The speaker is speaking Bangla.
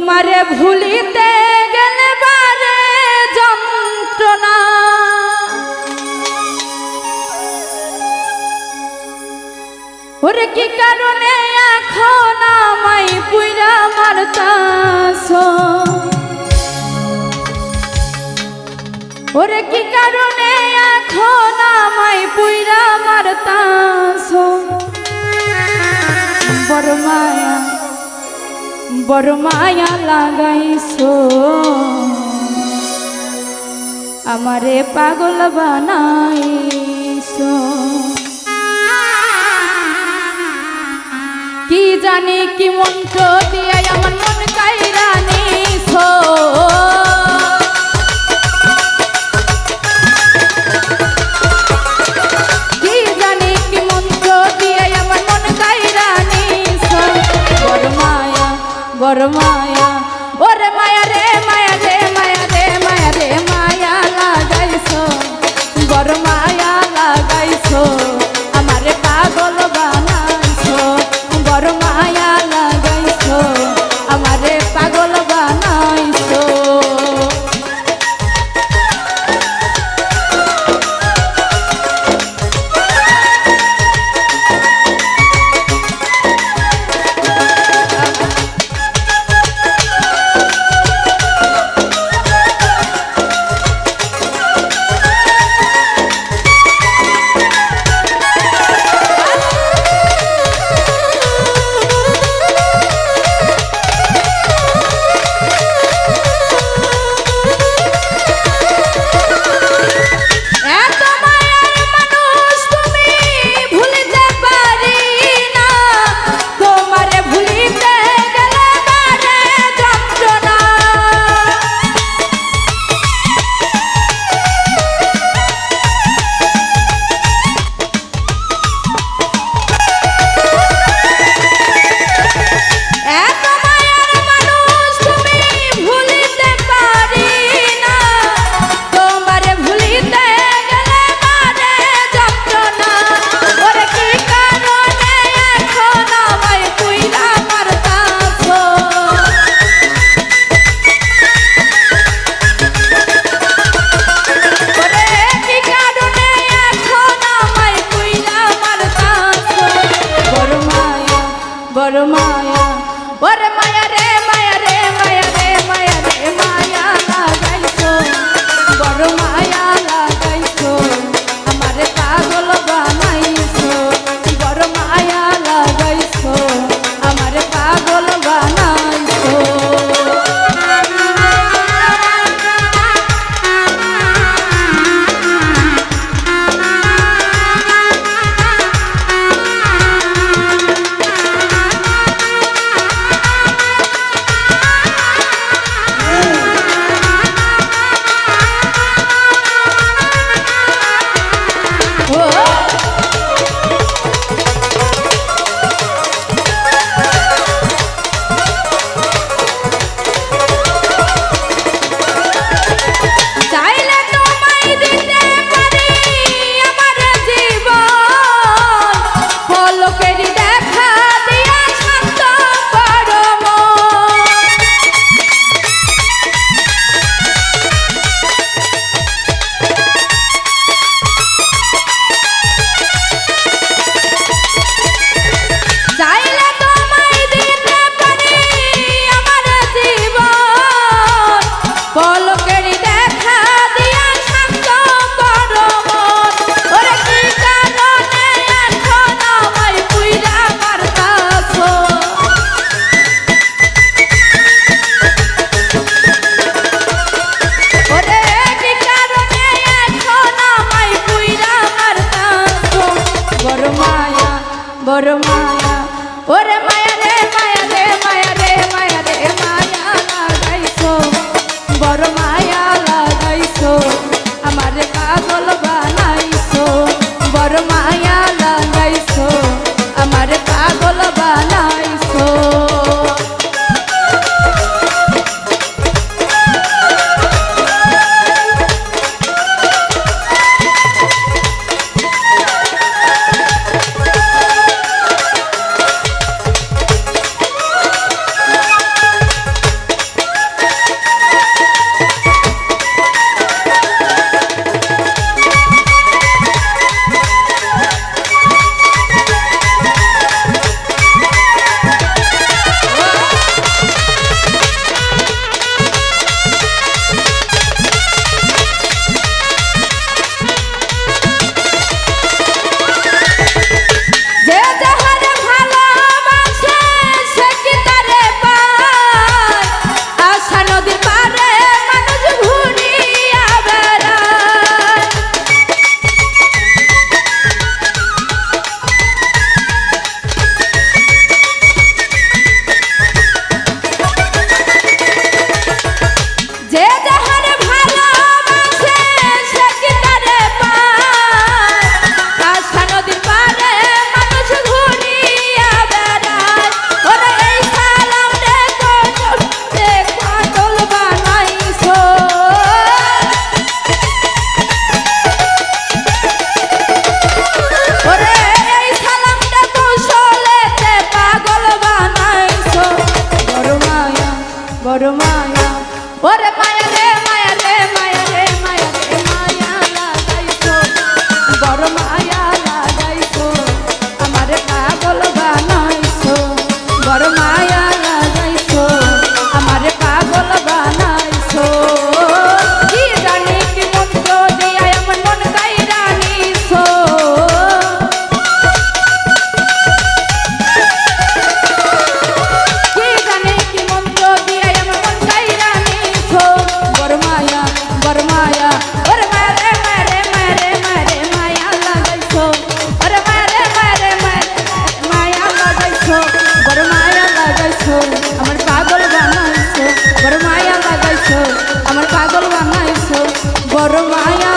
তোমারে ভুলিতে গেলে বারে যন্ত্রণা, ওরে কি কারণে এখন আমায় পুইরা মারতাছো, ওরে কি কারণে এখন আমায় পুইরা মারতাছো। বড় মায়া লাগাইছো, আমারে পাগল বানাইছো। কি জানি কি মন্ত্র দিয়ে আমার মন কাইরা নিছো, কি জানি কি মন্ত্র দিয়ে আমার মন কাইরা নিছো। বড় মায়া ওরে মায়া রে মায়া রে মায়া রে মায়া রে মায়া লাগাইছো, বড় মায়া লাগাইছো, আমারে পাগল বানাইছো। বড় মায়া লাগাইছো, আমারে পাগল বানাইছো। বড় মায়া ওরে মায়া রে মায়া রে মায়া রে মায়া রে মায়া লাগাইছো ওরে মায়া রে মায়া রে মায়া লাগাইছো বড় মায়া লাগাইছো আমার পাগল বানাইছো বড় মায়া লাগাইছো আমার পাগল বানাইছো বড় মায়া